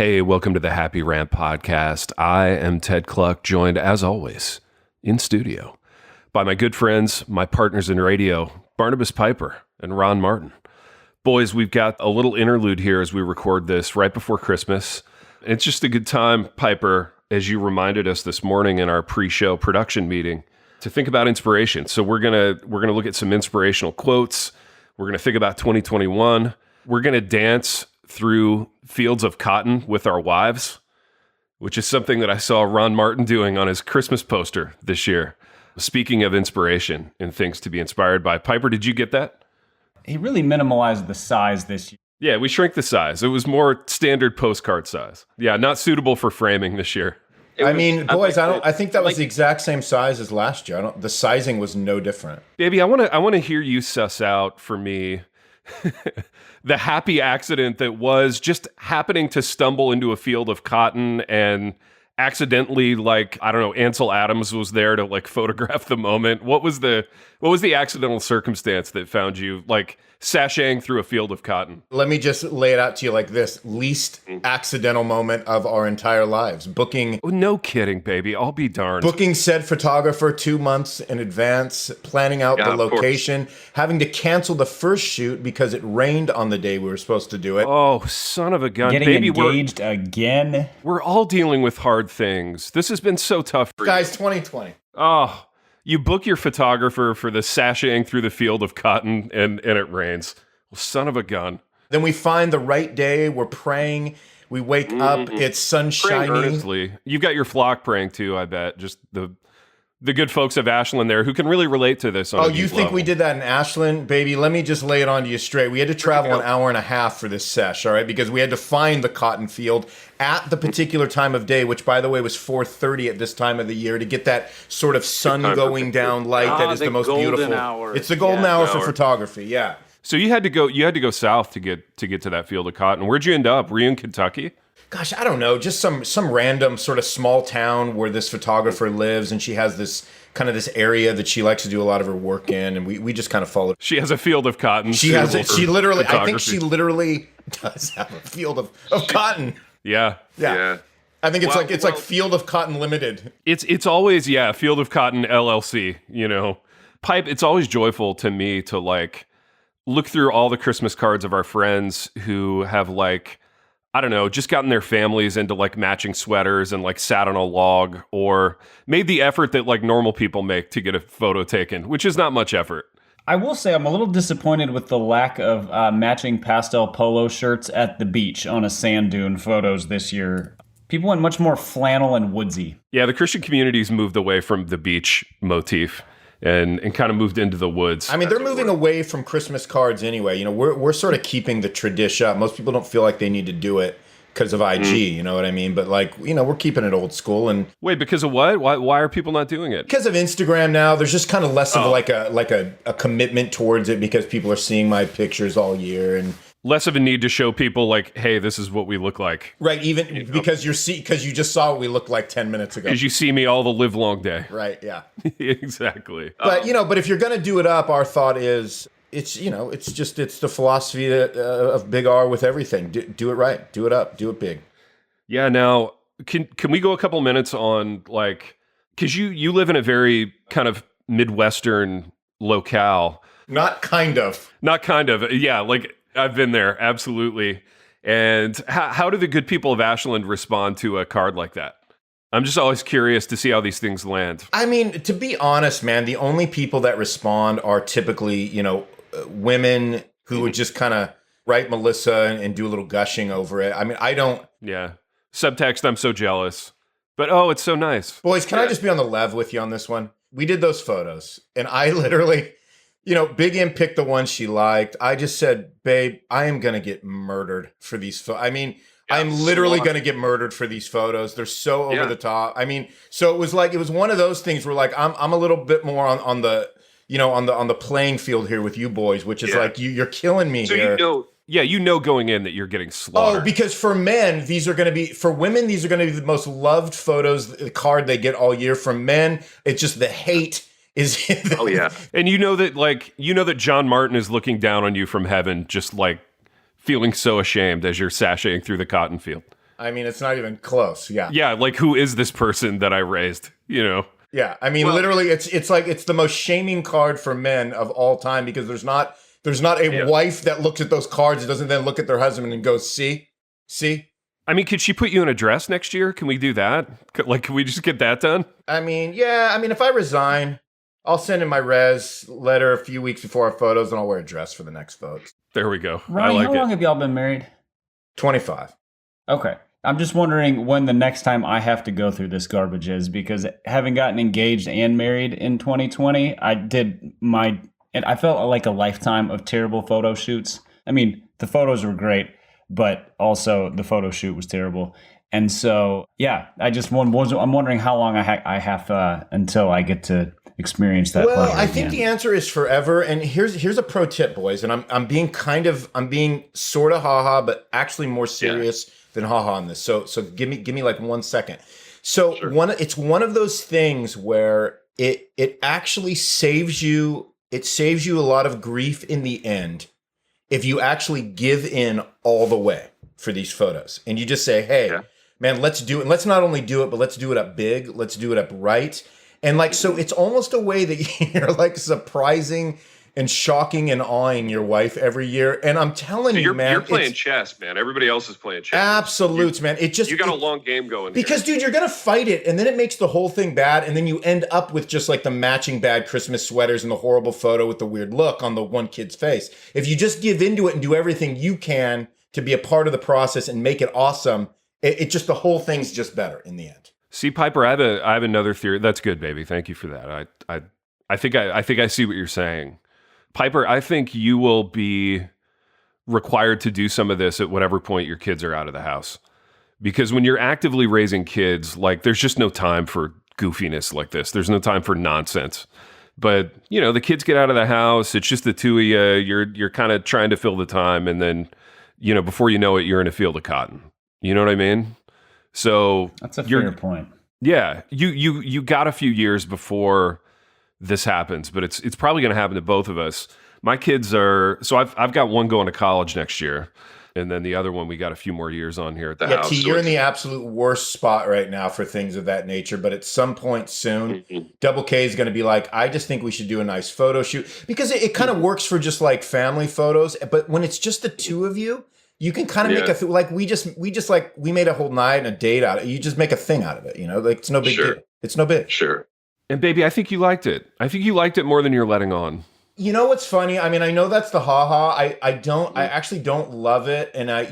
Hey, welcome to the Happy Rant podcast. I am Ted Cluck, joined as always in studio by my good friends, my partners in radio, Barnabas Piper and Ron Martin. Boys, we've got a little interlude here as we record this right before Christmas. It's just a good time, Piper, as you reminded us this morning in our pre-show production meeting, to think about inspiration. So we're gonna look at some inspirational quotes. We're gonna think about 2021. We're gonna dance through fields of cotton with our wives, which is something that I saw Ron Martin doing on his Christmas poster this year. Speaking of inspiration and things to be inspired by. Piper, did you get that? He really minimalized the size this year. Yeah, we shrank the size. It was more standard postcard size. Yeah, not suitable for framing this year. I think that was the exact same size as last year. The sizing was no different. Baby, I want to hear you suss out for me the happy accident that was just happening to stumble into a field of cotton and accidentally, Ansel Adams was there to photograph the moment. What was the accidental circumstance that found you sashaying through a field of cotton? Let me just lay it out to you like this. Least accidental moment of our entire lives. Booking. No kidding, baby. I'll be darned. Booking said photographer 2 months in advance, planning out the location, having to cancel the first shoot because it rained on the day we were supposed to do it. Oh, son of a gun. Getting baby, engaged again. We're all dealing with hard things. This has been so tough for Guys, 2020. Oh, you book your photographer for the sashaying through the field of cotton and it rains. Well, son of a gun. Then we find the right day. We're praying. We wake up. It's sunshiny. Praying earnestly. You've got your flock praying too, I bet. Just the good folks of Ashland there who can really relate to this. Oh, you think we did that in Ashland? Baby, let me just lay it on to you straight. We had to travel an hour and a half for this sesh, all right? Because we had to find the cotton field at the particular time of day, which, by the way, was 4:30 at this time of the year, to get that sort of sun going down light that is the most beautiful. Hour. It's the golden hour for photography, yeah. So you had to go south to get to that field of cotton. Where'd you end up? Were you in Kentucky? Gosh, I don't know. Just some random sort of small town where this photographer lives, and she has this area that she likes to do a lot of her work in, and we just kind of followed. She has a field of cotton. I think she literally does have a field of cotton. Yeah. I think it's like Field of Cotton Limited. It's always Field of Cotton LLC, Pipe, it's always joyful to me to look through all the Christmas cards of our friends who have just gotten their families into matching sweaters and sat on a log or made the effort that normal people make to get a photo taken, which is not much effort. I will say I'm a little disappointed with the lack of matching pastel polo shirts at the beach on a sand dune photos this year. People went much more flannel and woodsy. Yeah, the Christian community's moved away from the beach motif and kind of moved into the woods. I mean, they're moving away from Christmas cards anyway. We're sort of keeping the tradition up. Most people don't feel like they need to do it because of IG, you know what I mean? But we're keeping it old school. And wait, because of what? Why are people not doing it? Because of Instagram now. There's just kind of less of a commitment towards it because people are seeing my pictures all year and less of a need to show people hey, this is what we look like. Right, even because you just saw what we looked like 10 minutes ago. Because you see me all the live long day. Right, yeah. Exactly. But but if you're going to do it up, our thought is it's the philosophy of big R with everything. Do it right, do it up, do it big. Yeah, now can we go a couple minutes on cuz you live in a very kind of Midwestern locale. Not kind of. Yeah, I've been there, absolutely. And how do the good people of Ashland respond to a card like that? I'm just always curious to see how these things land. I mean, to be honest, man, the only people that respond are typically, women who would just kind of write Melissa and do a little gushing over it. I mean, I don't... Yeah. Subtext, I'm so jealous. But, it's so nice. Boys, can I just be on the lev with you on this one? We did those photos, and I literally... Big M picked the one she liked. I just said, babe, I am going to get murdered for these photos. I mean, I'm literally going to get murdered for these photos. They're so over the top. I mean, so it was one of those things where I'm a little bit more on the, on the playing field here with you boys, which is you're killing me here. Going in that you're getting slaughtered. Oh, because for men, for women, these are going to be the most loved photos, the card they get all year. For men, it's just the hate. Oh yeah, and that John Martin is looking down on you from heaven, just feeling so ashamed as you're sashaying through the cotton field. I mean, it's not even close. Yeah. Yeah, like who is this person that I raised? You know? Yeah. I mean, literally, it's like it's the most shaming card for men of all time because there's not a wife that looks at those cards and doesn't then look at their husband and goes, see. I mean, could she put you in a dress next year? Can we do that? Like, can we just get that done? I mean, yeah. I mean, if I resign, I'll send in my res letter a few weeks before our photos and I'll wear a dress for the next vote. There we go. Ronnie, I like how long have y'all been married? 25. Okay. I'm just wondering when the next time I have to go through this garbage is, because having gotten engaged and married in 2020, and I felt like a lifetime of terrible photo shoots. I mean, the photos were great, but also the photo shoot was terrible. And so, yeah, I'm wondering how long I have until I get to experience that. Well, I think the answer is forever. And here's a pro tip, boys. And I'm being sort of haha, but actually more serious than haha on this. So give me like 1 second. So it's one of those things where it actually saves you. It saves you a lot of grief in the end if you actually give in all the way for these photos and you just say, hey, man, let's do it. And let's not only do it, but let's do it up big. Let's do it up right. And like, so it's almost a way that you're like surprising and shocking and awing your wife every year. And I'm telling you, man, you're playing chess, man. Everybody else is playing chess. Absolutes, man. You got a long game going. Because, dude, you're going to fight it. And then it makes the whole thing bad. And then you end up with just like the matching bad Christmas sweaters and the horrible photo with the weird look on the one kid's face. If you just give into it and do everything you can to be a part of the process and make it awesome, it just, the whole thing's just better in the end. See, Piper, I have another theory. That's good, baby. Thank you for that. I think I see what you're saying. Piper, I think you will be required to do some of this at whatever point your kids are out of the house. Because when you're actively raising kids, like there's just no time for goofiness like this. There's no time for nonsense. But, you know, the kids get out of the house, it's just the two of you, you're kind of trying to fill the time, and then, you know, before you know it, you're in a field of cotton. You know what I mean? So that's a fair point. Yeah, you got a few years before this happens, but it's probably going to happen to both of us. My kids are, so I've got one going to college next year, and then the other one we got a few more years on here at the house. T, you're in the absolute worst spot right now for things of that nature, but at some point soon, Double K is going to be like, I just think we should do a nice photo shoot, because it kind of works for just like family photos, but when it's just the two of you, you can kind of make we made a whole night and a date out of it. You just make a thing out of it, you know? Like it's no big deal. It's no big. Sure. And baby, I think you liked it. I think you liked it more than you're letting on. You know what's funny? I mean, I know that's the haha. I actually don't love it. And I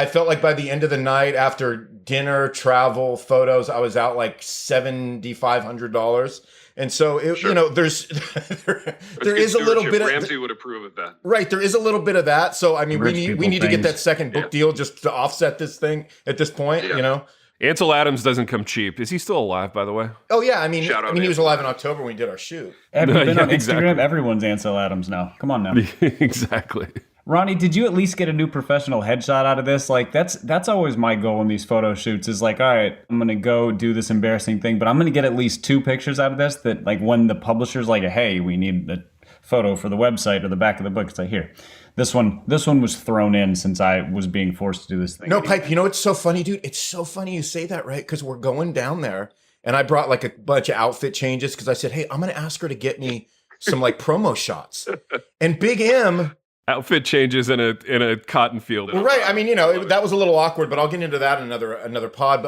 felt like by the end of the night after dinner, travel, photos, I was out like $7,500. And so, you know, there is a little bit of Ramsey would approve of that. Right. There is a little bit of that. So, I mean, we need to get that second book deal just to offset this thing at this point, you know? Ansel Adams doesn't come cheap. Is he still alive, by the way? Oh, yeah. I mean, he was alive in October when we did our shoot. Have you been on Instagram? Exactly. Everyone's Ansel Adams now. Come on now. Exactly. Ronnie, did you at least get a new professional headshot out of this? Like, that's always my goal in these photo shoots is like, all right, I'm going to go do this embarrassing thing, but I'm going to get at least 2 pictures out of this that, like, when the publisher's like, hey, we need a photo for the website or the back of the book, it's like, here. This one was thrown in since I was being forced to do this thing. No, Pipe, you know what's so funny, dude? It's so funny you say that, right? Because we're going down there, and I brought like a bunch of outfit changes because I said, hey, I'm going to ask her to get me some like promo shots. And Big M... Outfit changes in a cotton field. Well, right. I mean, you know, that was a little awkward, but I'll get into that in another pod.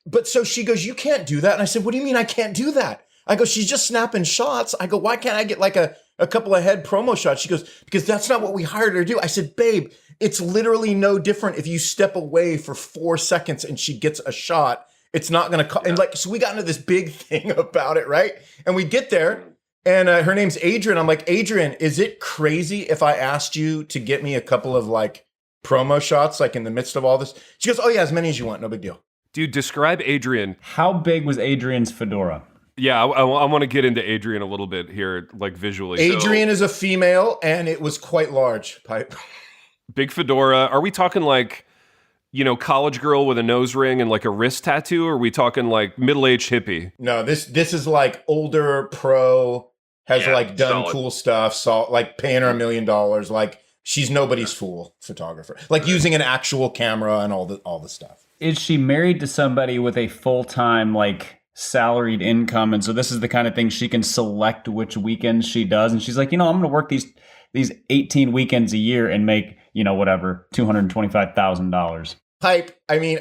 But so she goes, you can't do that. And I said, what do you mean I can't do that? I go, she's just snapping shots. I go, why can't I get like a couple of head promo shots? She goes, because that's not what we hired her to do. I said, babe, it's literally no different if you step away for 4 seconds and she gets a shot. It's not going to, and like, so we got into this big thing about it, right? And we get there. And her name's Adrian. I'm like, Adrian, is it crazy if I asked you to get me a couple of like promo shots, like in the midst of all this? She goes, oh yeah, as many as you want. No big deal. Dude, describe Adrian. How big was Adrian's fedora? Yeah, I want to get into Adrian a little bit here, like visually. Adrian is a female, and it was quite large. Pipe. Big fedora. Are we talking like, you know, college girl with a nose ring and like a wrist tattoo? Or are we talking like middle-aged hippie? No, this is like older pro, has like done solid cool stuff, like paying her $1 million. Like she's nobody's fool photographer. Like using an actual camera and all the stuff. Is she married to somebody with a full-time, like, salaried income? And so this is the kind of thing she can select which weekends she does. And she's like, I'm going to work these 18 weekends a year and make, whatever, $225,000. Pipe, I mean,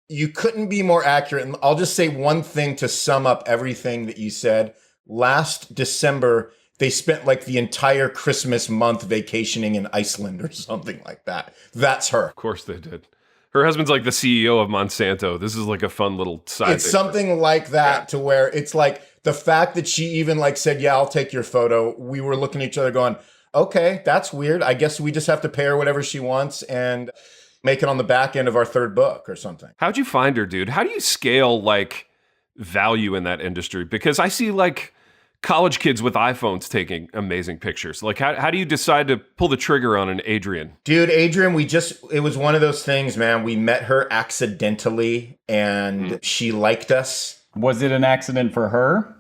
you couldn't be more accurate. And I'll just say one thing to sum up everything that you said. Last December, they spent like the entire Christmas month vacationing in Iceland or something like that. That's her. Of course they did. Her husband's like the CEO of Monsanto. This is like a fun little side. It's something like that to where it's like the fact that she even like said, yeah, I'll take your photo. We were looking at each other going, okay, that's weird. I guess we just have to pay her whatever she wants and make it on the back end of our third book or something. How'd you find her, dude? How do you scale like value in that industry? Because I see like college kids with iPhones taking amazing pictures. Like how do you decide to pull the trigger on an Adrian? Dude, Adrian, it was one of those things, man. We met her accidentally and she liked us. Was it an accident for her?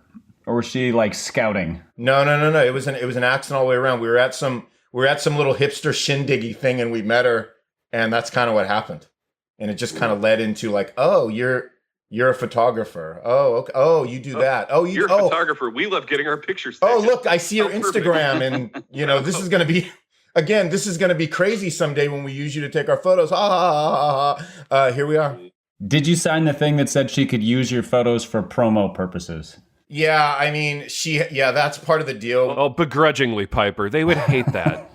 Or was she like scouting? No. It was an accident all the way around. We were at some little hipster shindiggy thing and we met her, and that's kind of what happened. And it just kind of led into like, oh, you're a photographer. Oh, okay. Oh, you do that. Oh, you're a photographer. We love getting our pictures taken. Oh, look, I see your Instagram, and this is going to be crazy someday when we use you to take our photos. Here we are. Did you sign the thing that said she could use your photos for promo purposes? Yeah, I mean, that's part of the deal. Oh, begrudgingly, Piper. They would hate that.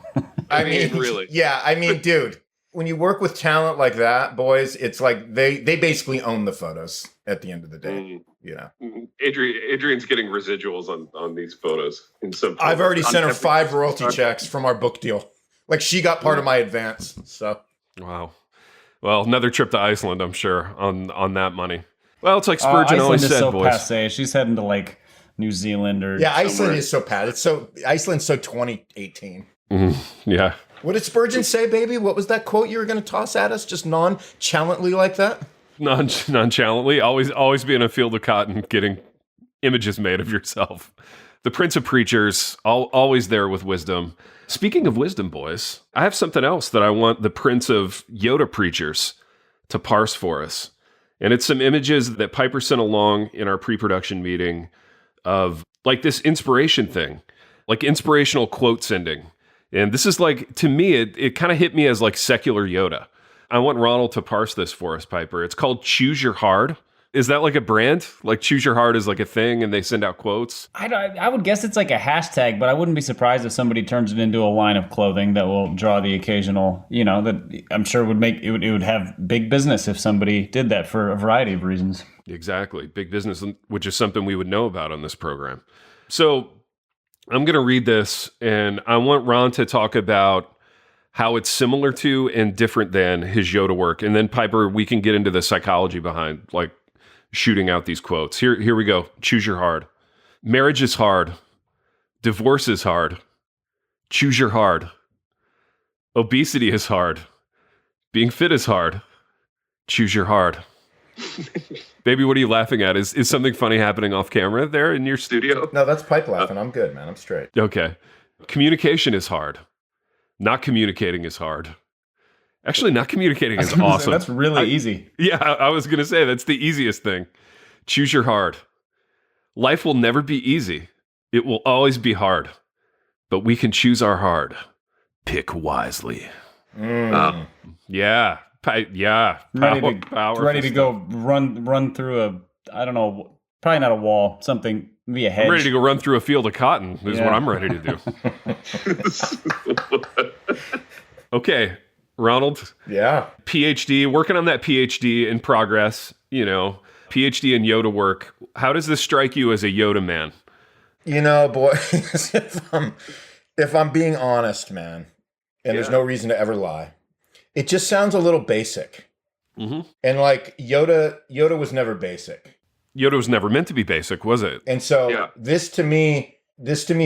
I mean, really? Yeah, I mean, dude, when you work with talent like that, boys, it's like they basically own the photos at the end of the day. Adrian's getting residuals on these photos. I've already sent her 5 royalty checks from our book deal. Like she got part of my advance. So wow. Well, another trip to Iceland, I'm sure, on that money. Well, it's like Spurgeon always said, so boys. Passe. She's heading to like New Zealand or Iceland is so bad. Iceland's so 2018. Yeah. What did Spurgeon say, baby? What was that quote you were going to toss at us, just nonchalantly like that? Nonchalantly, always be in a field of cotton, getting images made of yourself. The Prince of Preachers, always there with wisdom. Speaking of wisdom, boys, I have something else that I want the Prince of Yoda Preachers to parse for us. And it's some images that Piper sent along in our pre-production meeting of like this inspiration thing, like inspirational quote sending. And this is like, to me, it kind of hit me as like secular Yoda. I want Ronald to parse this for us, Piper. It's called Choose Your Hard. Is that like a brand? Like Choose Your Hard is like a thing and they send out quotes? I would guess it's like a hashtag, but I wouldn't be surprised if somebody turns it into a line of clothing that will draw the occasional, that I'm sure would make it would have big business if somebody did that for a variety of reasons. Exactly. Big business, which is something we would know about on this program. So I'm going to read this and I want Ron to talk about how it's similar to and different than his Yoda work. And then Piper, we can get into the psychology behind like shooting out these quotes. Here we go. Choose your hard. Marriage is hard. Divorce is hard. Choose your hard. Obesity is hard. Being fit is hard. Choose your hard. Baby, what are you laughing at? Is something funny happening off camera there in your studio? No, that's Pipe laughing. I'm good, man. I'm straight. Okay. Communication is hard. Not communicating is hard. Actually, not communicating is awesome. That's really easy. Yeah, I was going to say that's the easiest thing. Choose your hard. Life will never be easy. It will always be hard. But we can choose our hard. Pick wisely. Yeah. Yeah. Ready to go run through a, I don't know, probably not a wall, something, maybe a hedge. I'm ready to go run through a field of cotton is what I'm ready to do. Okay. Ronald. Yeah. PhD, working on that PhD in progress, PhD in Yoda work. How does this strike you as a Yoda man? Boy, if I'm being honest, man, and there's no reason to ever lie, it just sounds a little basic. Mm-hmm. And like Yoda was never basic. Yoda was never meant to be basic, was it? And so this to me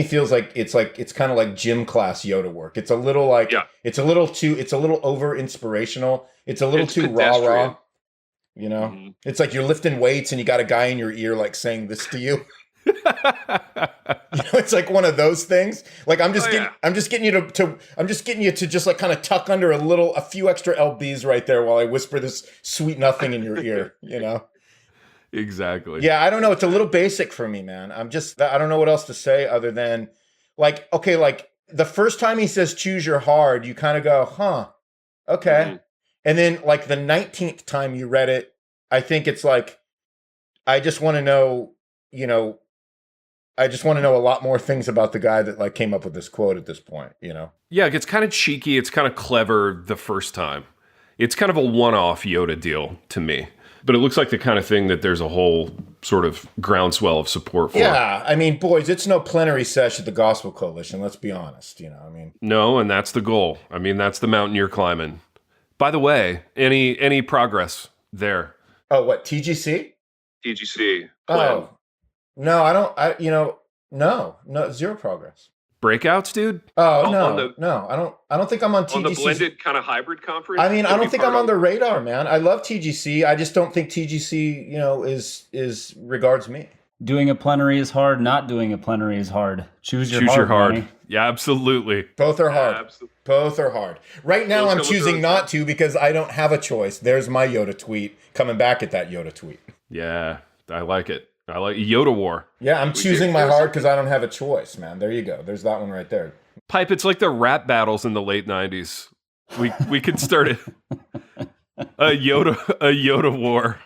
feels like it's kind of like gym class Yoda work. It's a little like it's a little over inspirational. It's a little too rah-rah. Mm-hmm. It's like you're lifting weights and you got a guy in your ear like saying this to you. It's like one of those things. Like I'm just Oh, getting you to just like kind of tuck under a few extra lbs right there while I whisper this sweet nothing in your ear. Exactly. Yeah, I don't know. It's a little basic for me, man. I don't know what else to say other than like, okay, like the first time he says choose your hard, you kind of go, huh, okay. Mhm. And then like the 19th time you read it, I think it's like, I just want to know, I just want to know a lot more things about the guy that like came up with this quote at this point, Yeah, it gets kind of cheeky. It's kind of clever the first time. It's kind of a one-off Yoda deal to me. But it looks like the kind of thing that there's a whole sort of groundswell of support for. Yeah, I mean, boys, it's no plenary sesh at the Gospel Coalition. Let's be honest. No, and that's the goal. I mean, that's the mountain you're climbing. By the way, any progress there? Oh, what, TGC? TGC. Oh, no, I don't. No, zero progress. Breakouts, dude? Oh, On no, I don't think I'm on TGC. On the blended kind of hybrid conference. I mean, I Could don't be think part I'm on of- the radar, man. I love TGC. I just don't think TGC, is regards me. Doing a plenary is hard. Not doing a plenary is hard. Choose your hard. Ronnie. Yeah, absolutely. Both are hard. Absolutely. Both are hard. Right now, Those I'm come with choosing those. not to because I don't have a choice. There's my Yoda tweet coming back at that Yoda tweet. Yeah, I like it. I like Yoda War. Yeah, I'm did. choosing my There's hard something- because I don't have a choice, man. There you go. There's that one right there. Pipe, it's like the rap battles in the late 90s. We could start a Yoda war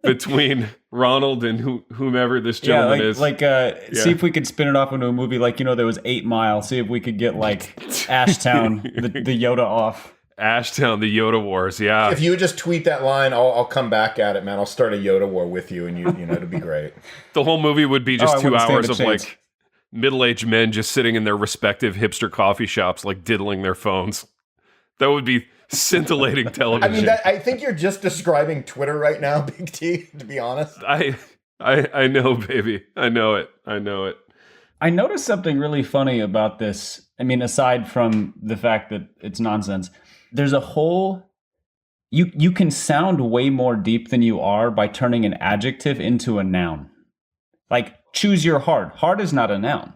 between Ronald and whomever this gentleman is. See if we could spin it off into a movie like, there was 8 Mile. See if we could get like Ashtown, the Yoda off. Ashtown, the Yoda Wars, yeah. If you would just tweet that line, I'll come back at it, man. I'll start a Yoda war with you, and it'll be great. The whole movie would be just I 2 wouldn't stand hours a of chance. like middle-aged men just sitting in their respective hipster coffee shops, like diddling their phones. That would be scintillating I television. mean, I think you're just describing Twitter right now, Big T. To be honest. I know, baby. I know it. I noticed something really funny about this. I mean, aside from the fact that it's nonsense, there's a whole... You can sound way more deep than you are by turning an adjective into a noun. Like, choose your hard. Hard is not a noun.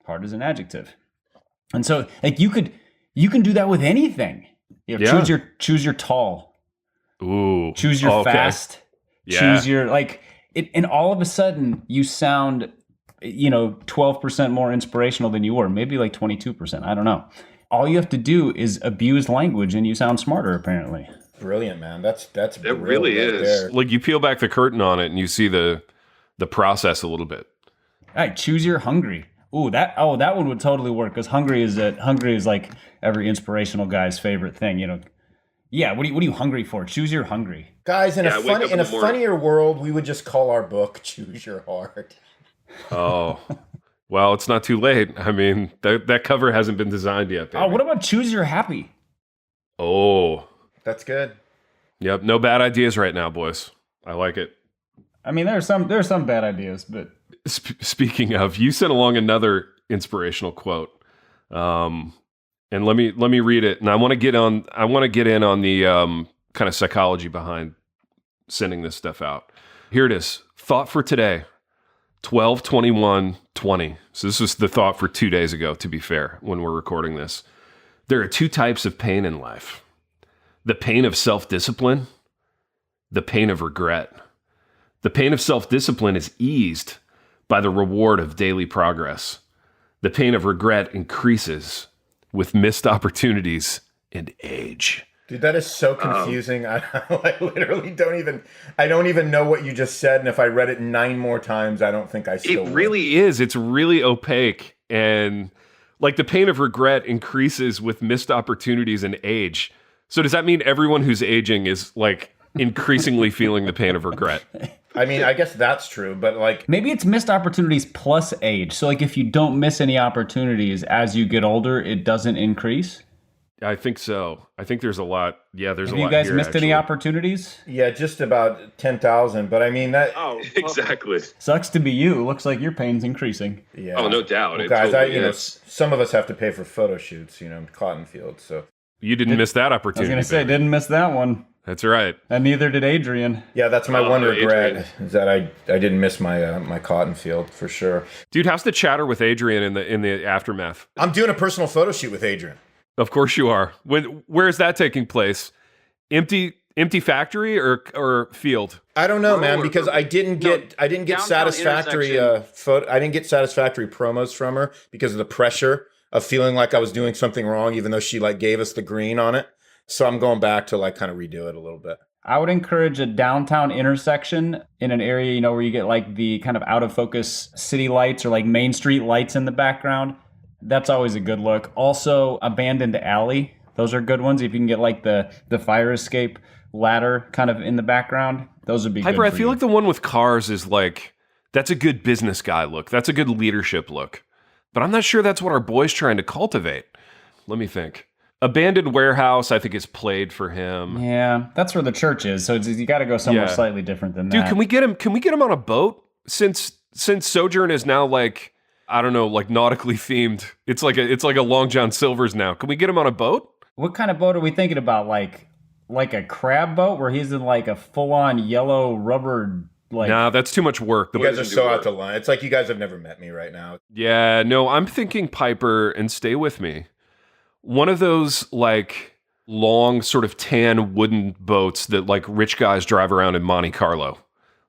Hard is an adjective. And so, like, you can do that with anything. Yeah. Choose your tall. Ooh. Choose your Okay. fast. Yeah. Choose your and all of a sudden you sound 12% more inspirational than you were, maybe like 22%. I don't know. All you have to do is abuse language and you sound smarter, apparently. Brilliant, man. That's It brilliant really right is. there. Like you peel back the curtain on it and you see the process a little bit. All right, choose your hungry. Ooh, that one would totally work because hungry is like every inspirational guy's favorite thing. Yeah. What are you hungry for? Choose your hungry. Guys, in Yeah, a wake up in a the morning. funnier world, we would just call our book "Choose Your Heart." Oh. Well, it's not too late. I mean, that cover hasn't been designed yet, baby. Oh, what about choose your happy? Oh. That's good. Yep, no bad ideas right now, boys. I like it. I mean, there are some bad ideas, but Speaking of, you sent along another inspirational quote, and let me read it. And I want to get in on the kind of psychology behind sending this stuff out. Here it is. Thought for today, 12/21/20. So this was the thought for 2 days ago. To be fair, when we're recording this, there are 2 types of pain in life: the pain of self-discipline, the pain of regret. The pain of self-discipline is eased by the reward of daily progress. The pain of regret increases with missed opportunities and age. Dude, that is so confusing. I literally don't even know what you just said. And if I read it 9 more times, I don't think I still It would. really is. It's really opaque. And like the pain of regret increases with missed opportunities and age. So does that mean everyone who's aging is like increasingly feeling the pain of regret? I mean, I guess that's true, but like, maybe it's missed opportunities plus age. So like if you don't miss any opportunities as you get older, it doesn't increase. I think so. I think there's a lot. Yeah, there's Have a you lot guys here, missed any actually. opportunities? yeah, just about 10,000. But I mean, that, Oh, exactly. Sucks to be you. Looks like your pain's increasing. yeah. Oh, no doubt. Well, It guys, totally is. some of us have to pay for photo shoots, in cotton fields. So You didn't miss that I was opportunity. going to say, baby. didn't miss that one. That's right. And neither did Adrian. Yeah, that's my one regret Adrian. is that I didn't miss my my cotton field for sure. Dude, how's the chatter with Adrian in the aftermath? I'm doing a personal photo shoot with Adrian. Of course you are. Where is that taking place? Empty factory or field? I don't know, Or- man, because I didn't get downtown satisfactory photo. I didn't get satisfactory promos from her because of the pressure of feeling like I was doing something wrong, even though she like gave us the green on it. So I'm going back to like kind of redo it a little bit. I would encourage a downtown intersection in an area, you know, where you get like the kind of out of focus city lights or like Main Street lights in the background. That's always a good look. Also, abandoned alley. Those are good ones. If you can get like the fire escape ladder kind of in the background, those would be Piper, good I for feel you. like the one with cars is like, that's a good business guy look. That's a good leadership look. But I'm not sure that's what our boy's trying to cultivate. Let me think. Abandoned warehouse, I think, is played for him. Yeah, that's where the church is. So you got to go somewhere Yeah. slightly different than Dude, that. can we get him on a boat? Since Sojourn is now like, I don't know, like nautically themed. It's like a Long John Silver's now. Can we get him on a boat? What kind of boat are we thinking about? Like a crab boat where he's in like a full-on yellow rubber like. Nah, that's too much work. You guys are so out to line. It's like you guys have never met me right now. Yeah, no, I'm thinking Piper, and stay with me. One of those like long sort of tan wooden boats that like rich guys drive around in Monte Carlo.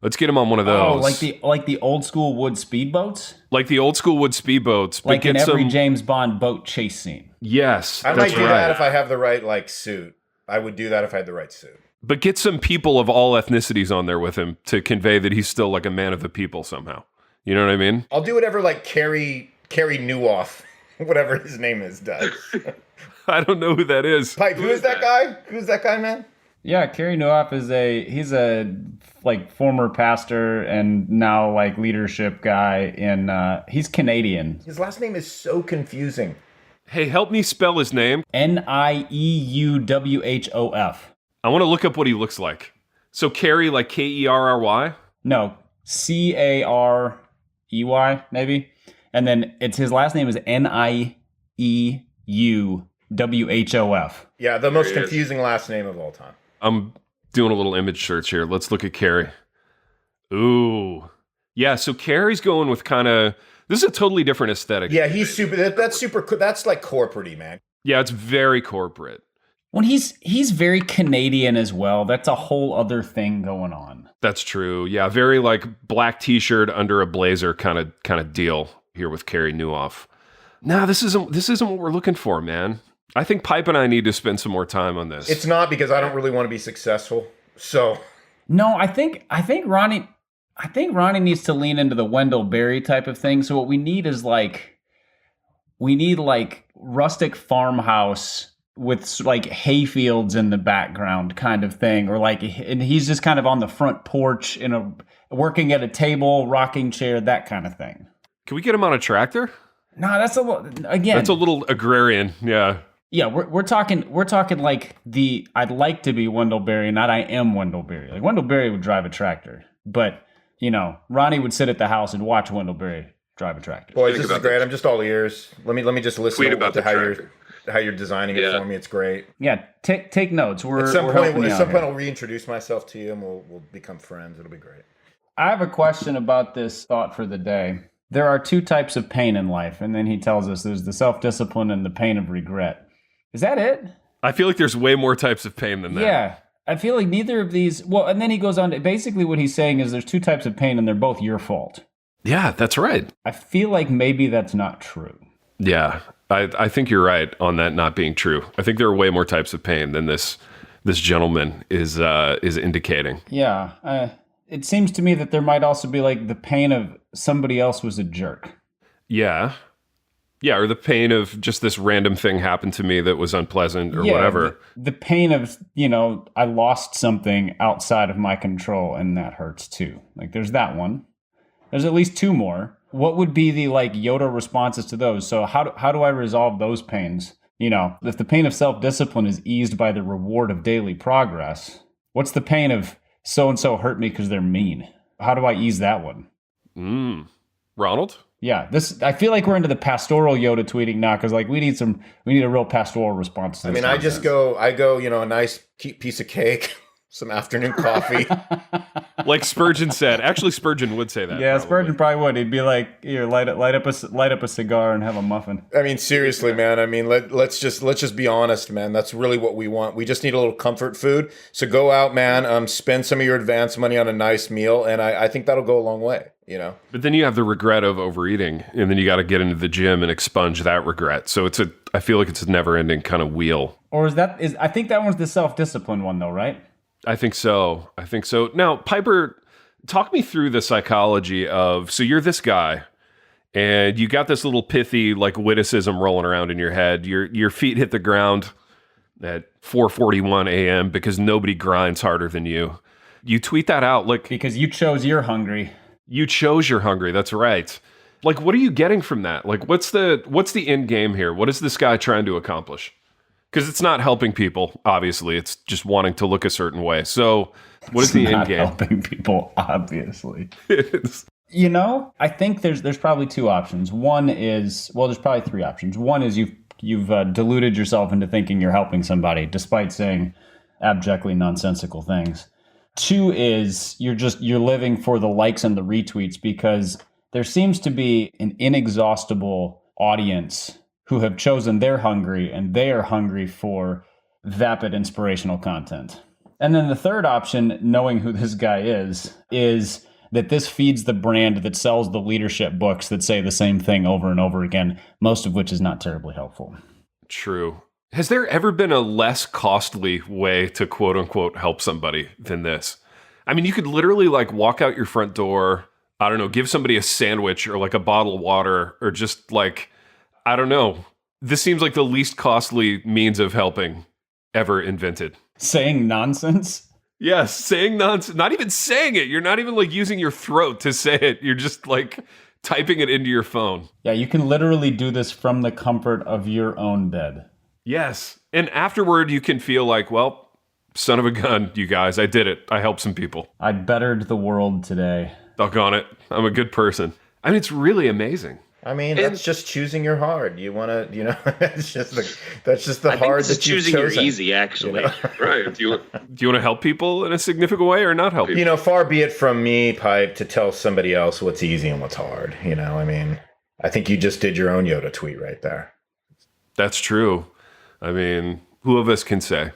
Let's get him on one of those. Oh, like the old school wood speedboats, like the old school wood speedboats. But like in get every some. James Bond boat chase scene. Yes, I that's might do right. that if I have the right like suit. I would do that if I had the right suit. But get some people of all ethnicities on there with him to convey that he's still like a man of the people somehow. You know what I mean? I'll do whatever like Carrie Newoff, whatever his name is, does. I don't know who that is. Pipe, who is that guy? Who's that guy, man? Yeah, Kerry Newoff he's a like former pastor and now like leadership guy in he's Canadian. His last name is so confusing. Hey, help me spell his name. Nieuwhof. I want to look up what he looks like. So Carey, like Kerry? No, Carey maybe. And then his last name is Nieuwhof. Yeah, the most There he is. confusing last name of all time. I'm doing a little image search here. Let's look at Carey. Ooh. Yeah, so Carey's going with kind of, this is a totally different aesthetic. Yeah, he's super. That's super. That's like corporate-y, man. Yeah, it's very corporate. When he's very Canadian as well. That's a whole other thing going on. That's true. Yeah, very like black t-shirt under a blazer kind of deal here with Carey Newoff. Nah, this isn't what we're looking for, man. I think Pipe and I need to spend some more time on this. It's not because I don't really want to be successful. So No, I think Ronnie needs to lean into the Wendell Berry type of thing. So what we need is like rustic farmhouse with like hay fields in the background kind of thing, or like, and he's just kind of on the front porch working at a table, rocking chair, that kind of thing. Can we get him on a tractor? No, that's a little agrarian. Yeah. Yeah, we're talking like I'd like to be Wendell Berry, not I am Wendell Berry. Like Wendell Berry would drive a tractor, but you know, Ronnie would sit at the house and watch Wendell Berry drive a tractor. boys, Think this is about great. this. I'm just all ears. Let me just listen Tweet about to the how tractor. you're designing it Yeah. for me. It's great. Yeah, take notes. We're At some we're point, helping you out here. I'll reintroduce myself to you, and we'll become friends. It'll be great. I have a question about this thought for the day. There are two types of pain in life, and then he tells us there's the self-discipline and the pain of regret. Is that it? I feel like there's way more types of pain than that. Yeah. I feel like neither of these. Well, and then he goes on to basically what he's saying is there's two types of pain, and they're both your fault. Yeah, that's right. I feel like maybe that's not true. Yeah, I think you're right on that not being true. I think there are way more types of pain than this gentleman is indicating. Yeah. It seems to me that there might also be like the pain of somebody else was a jerk. Yeah. Yeah, or the pain of just this random thing happened to me that was unpleasant or whatever. The pain of, I lost something outside of my control and that hurts too. Like there's that one. There's at least two more. What would be the like Yoda responses to those? So how do I resolve those pains? If the pain of self-discipline is eased by the reward of daily progress, what's the pain of so-and-so hurt me because they're mean? How do I ease that one? Ronald? Yeah, I feel like we're into the pastoral Yoda tweeting now because like we need a real pastoral response to I this mean, I nonsense. go, a nice piece of cake some afternoon coffee. Like Spurgeon said. Actually, Spurgeon would say that. Yeah, probably. Spurgeon probably would. He'd be like, "Here, light up a cigar and have a muffin." I mean, seriously, man. I mean, let's just be honest, man. That's really what we want. We just need a little comfort food. So go out, man. Spend some of your advance money on a nice meal, and I think that'll go a long way. But then you have the regret of overeating, and then you got to get into the gym and expunge that regret. So I feel like it's a never-ending kind of wheel. Or I think that one's the self-discipline one, though, right? I think so. Now, Piper, talk me through the psychology of, so you're this guy, and you got this little pithy like witticism rolling around in your head. Your feet hit the ground at 4:41 a.m. because nobody grinds harder than you. You tweet that out like Because you chose you're hungry. you chose you're hungry. That's right. Like, what are you getting from that? Like, what's the end game here? What is this guy trying to accomplish? Because it's not helping people, obviously. It's just wanting to look a certain way. So, what is the end game? Helping people, obviously. It's- I think there's probably two options. One is, well, there's probably three options. One is you've deluded yourself into thinking you're helping somebody, despite saying abjectly nonsensical things. Two is you're living for the likes and the retweets, because there seems to be an inexhaustible audience who have chosen they're hungry, and they are hungry for vapid inspirational content. And then the third option, knowing who this guy is that this feeds the brand that sells the leadership books that say the same thing over and over again, most of which is not terribly helpful. True. Has there ever been a less costly way to quote unquote help somebody than this? I mean, you could literally like walk out your front door, I don't know, give somebody a sandwich or like a bottle of water, or just like, I don't know. This seems like the least costly means of helping ever invented. Saying nonsense? Yes, saying nonsense. Not even saying it. You're not even like using your throat to say it. You're just like typing it into your phone. Yeah, you can literally do this from the comfort of your own bed. Yes. And afterward, you can feel like, well, son of a gun, you guys. I did it. I helped some people. I bettered the world today. Doggone it. I'm a good person. I mean, it's really amazing. I mean, that's just choosing your hard. You want to, that's just the I hard think that you've choosing your chosen. easy, actually. Right. Do you want to help people in a significant way or not help people? Far be it from me, Pipe, to tell somebody else what's easy and what's hard. I mean, I think you just did your own Yoda tweet right there. That's true. I mean, who of us can say?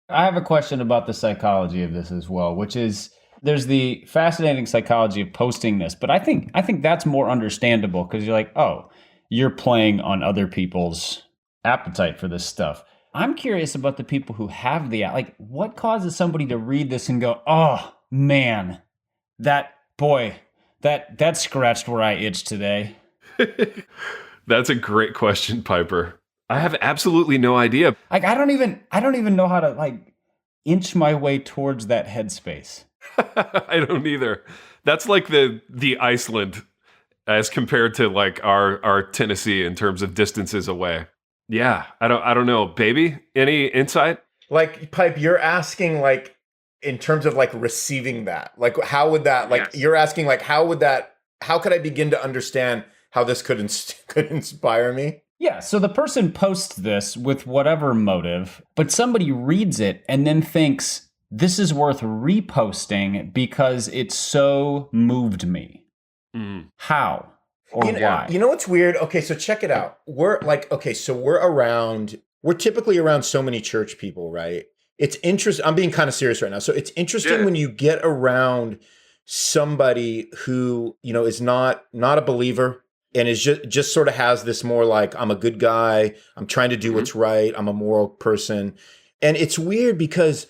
I have a question about the psychology of this as well, which is there's the fascinating psychology of posting this, but I think that's more understandable because you're like, oh, you're playing on other people's appetite for this stuff. I'm curious about the people who have what causes somebody to read this and go, oh man, that scratched where I itch today. That's a great question, Piper. I have absolutely no idea. Like I don't even know how to inch my way towards that headspace. I don't either. That's like the Iceland as compared to like our Tennessee in terms of distances away. Yeah, I don't know, baby. Any insight? Like, Pipe, you're asking in terms of receiving that. Like, how would that Yes. You're asking how could I begin to understand how this could inspire me? Yeah, so the person posts this with whatever motive, but somebody reads it and then thinks, this is worth reposting because it so moved me. Mm. How or why? You know what's weird? Okay, so check it out. We're typically around so many church people, right? It's interesting. I'm being kind of serious right now. So it's interesting when you get around somebody who, is not a believer and is just sort of has this more like, I'm a good guy. I'm trying to do what's right. I'm a moral person. And it's weird because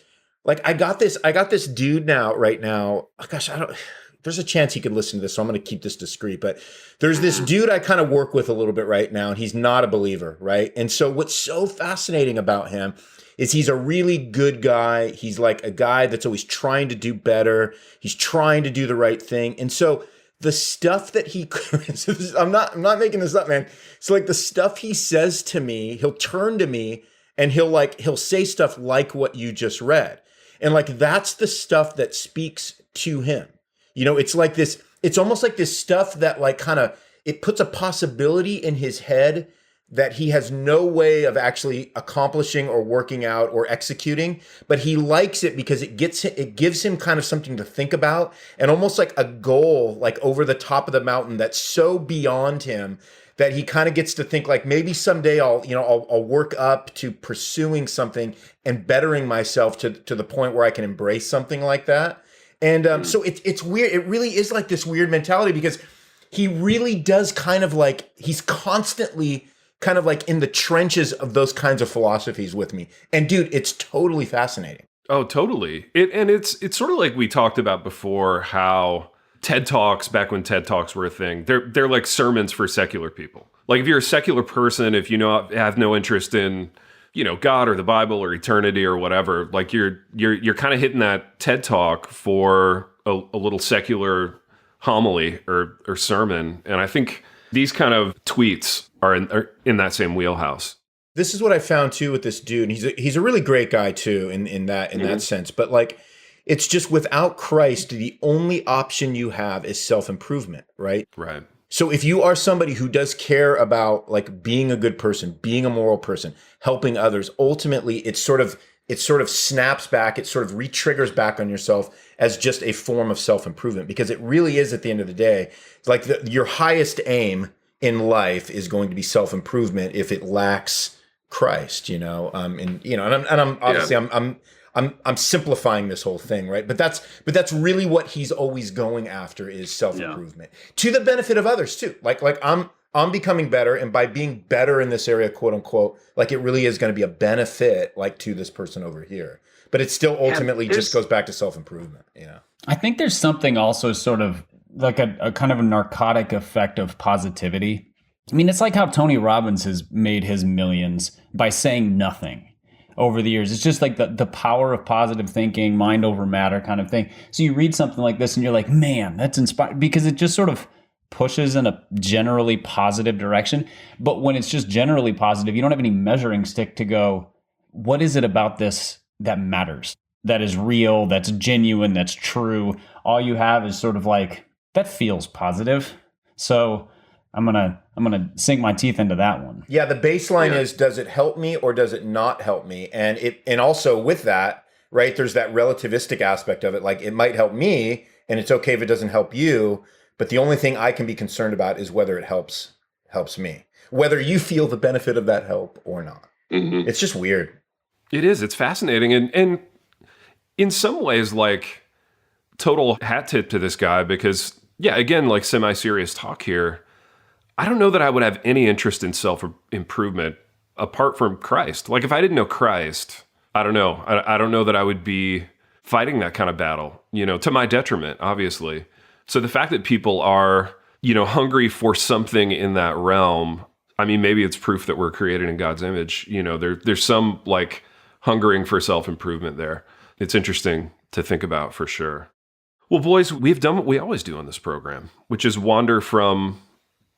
I got this dude right now. Oh, gosh, there's a chance he could listen to this, so I'm going to keep this discreet. But there's this dude I kind of work with a little bit right now, and he's not a believer, right? And so what's so fascinating about him is he's a really good guy. He's like a guy that's always trying to do better. He's trying to do the right thing. And so the stuff that I'm not making this up, man. So the stuff he says to me, he'll turn to me and he'll say stuff like what you just read. And that's the stuff that speaks to him. It's like this, it's almost like this stuff that kind of, it puts a possibility in his head that he has no way of actually accomplishing or working out or executing, but he likes it because it gives him kind of something to think about, and almost like a goal, like over the top of the mountain that's so beyond him that he kind of gets to think like, maybe someday I'll work up to pursuing something and bettering myself to the point where I can embrace something like that. And so it's weird. It really is like this weird mentality, because he really does kind of like, he's constantly kind of like in the trenches of those kinds of philosophies with me. And dude, it's totally fascinating. Oh, totally. It's sort of like we talked about before, how TED Talks, back when TED Talks were a thing, they're like sermons for secular people. Like if you're a secular person, if you have no interest in, God or the Bible or eternity or whatever, like you're kind of hitting that TED Talk for a little secular homily or sermon. And I think these kind of tweets are in that same wheelhouse. This is what I found too with this dude. He's a really great guy too in that sense. But like, it's just without Christ, the only option you have is self-improvement, right? Right. So if you are somebody who does care about like being a good person, being a moral person, helping others, ultimately it sort of snaps back, it sort of re-triggers back on yourself as just a form of self-improvement, because it really is, at the end of the day, like your highest aim in life is going to be self-improvement if it lacks Christ, and I'm obviously I'm simplifying this whole thing, right? But that's really what he's always going after, is self-improvement to the benefit of others too. Like I'm becoming better, and by being better in this area, quote unquote, like it really is going to be a benefit, like to this person over here. But it still ultimately just goes back to self-improvement. I think there's something also sort of like a kind of a narcotic effect of positivity. I mean, it's like how Tony Robbins has made his millions by saying nothing over the years. It's just like the power of positive thinking, mind over matter kind of thing. So you read something like this and you're like, man, that's inspiring, because it just sort of pushes in a generally positive direction. But when it's just generally positive, you don't have any measuring stick to go, what is it about this that matters, that is real, that's genuine, that's true? All you have is sort of like, that feels positive, so I'm gonna sink my teeth into that one. Yeah, the baseline is, does it help me or does it not help me? And also with that, right, there's that relativistic aspect of it. Like, it might help me, and it's okay if it doesn't help you, but the only thing I can be concerned about is whether it helps me, whether you feel the benefit of that help or not. Mm-hmm. It's just weird. It is. It's fascinating, and in some ways, like, total hat tip to this guy, because again, like, semi-serious talk here. I don't know that I would have any interest in self-improvement apart from Christ. Like, if I didn't know Christ, I don't know. I don't know that I would be fighting that kind of battle, to my detriment, obviously. So the fact that people are, hungry for something in that realm, I mean, maybe it's proof that we're created in God's image. There's some, like, hungering for self-improvement there. It's interesting to think about, for sure. Well, boys, we've done what we always do on this program, which is wander from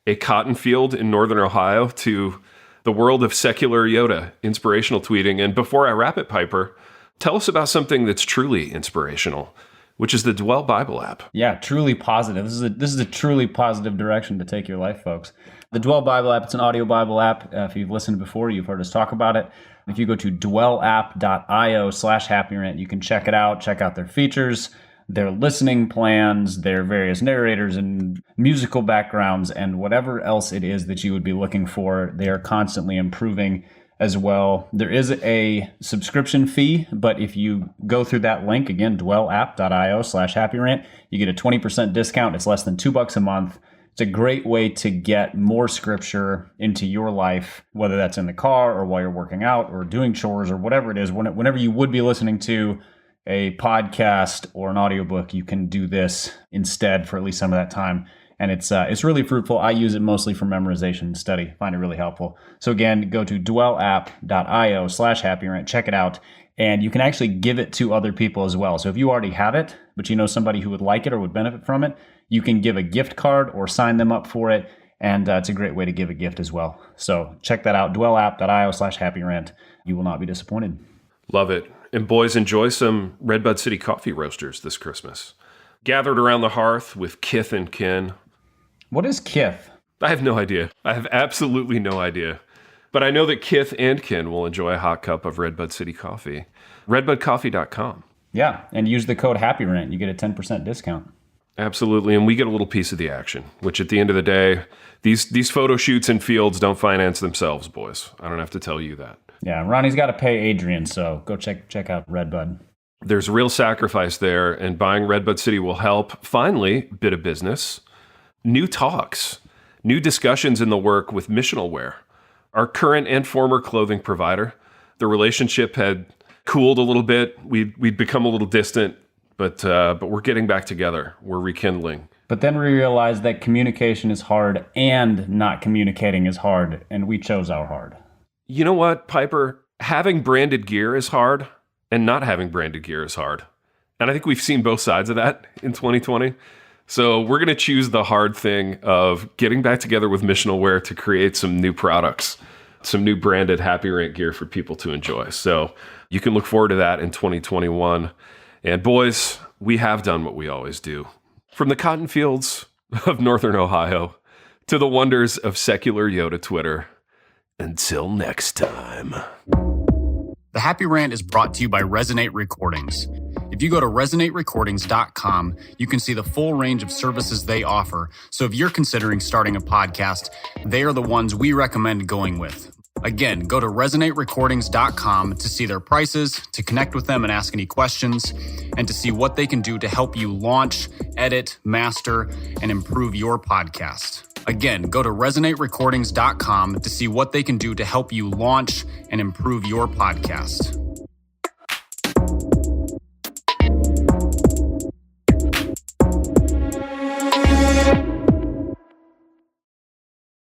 a cotton field in northern Ohio to the world of secular Yoda, inspirational tweeting. And before I wrap it, Piper, tell us about something that's truly inspirational, which is the Dwell Bible app. Yeah, truly positive. This is a truly positive direction to take your life, folks. The Dwell Bible app, it's an audio Bible app. If you've listened before, you've heard us talk about it. If you go to dwellapp.io/happyrant, you can check it out, check out their features, their listening plans, their various narrators and musical backgrounds, and whatever else it is that you would be looking for. They are constantly improving as well. There is a subscription fee, but if you go through that link, again, dwellapp.io/happyrant, you get a 20% discount. It's less than $2 a month. It's a great way to get more scripture into your life, whether that's in the car or while you're working out or doing chores or whatever it is. Whenever you would be listening to a podcast or an audiobook, you can do this instead for at least some of that time. And it's really fruitful. I use it mostly for memorization and study. Find it really helpful. So again, go to dwellapp.io/happyrant, check it out. And you can actually give it to other people as well. So if you already have it, but you know somebody who would like it or would benefit from it, you can give a gift card or sign them up for it. And it's a great way to give a gift as well. So check that out, dwellapp.io/happyrant. You will not be disappointed. Love it. And boys, enjoy some Redbud City coffee roasters this Christmas. Gathered around the hearth with kith and kin. What is kith? I have no idea. I have absolutely no idea. But I know that Kith and Kin will enjoy a hot cup of Redbud City coffee. RedbudCoffee.com. Yeah, and use the code Happy Rant. You get a 10% discount. Absolutely, and we get a little piece of the action, which at the end of the day, these photo shoots and fields don't finance themselves, boys. I don't have to tell you that. Yeah, Ronnie's got to pay Adrian, so go check out Redbud. There's real sacrifice there, and buying Redbud City will help. Finally, bit of business. New talks, new discussions in the work with Missional Wear, our current and former clothing provider. The relationship had cooled a little bit. We'd become a little distant, but we're getting back together. We're rekindling. But then we realized that communication is hard and not communicating is hard, and we chose our hard. You know what, Piper? Having branded gear is hard, and not having branded gear is hard. And I think we've seen both sides of that in 2020. So we're going to choose the hard thing of getting back together with Missional Wear to create some new products, some new branded Happy Rant gear for people to enjoy. So you can look forward to that in 2021. And boys, we have done what we always do. From the cotton fields of Northern Ohio to the wonders of secular Yoda Twitter. Until next time. The Happy Rant is brought to you by Resonate Recordings. If you go to resonaterecordings.com, you can see the full range of services they offer. So if you're considering starting a podcast, they are the ones we recommend going with. Again, go to resonaterecordings.com to see their prices, to connect with them and ask any questions, and to see what they can do to help you launch, edit, master, and improve your podcast. Again, go to resonaterecordings.com to see what they can do to help you launch and improve your podcast.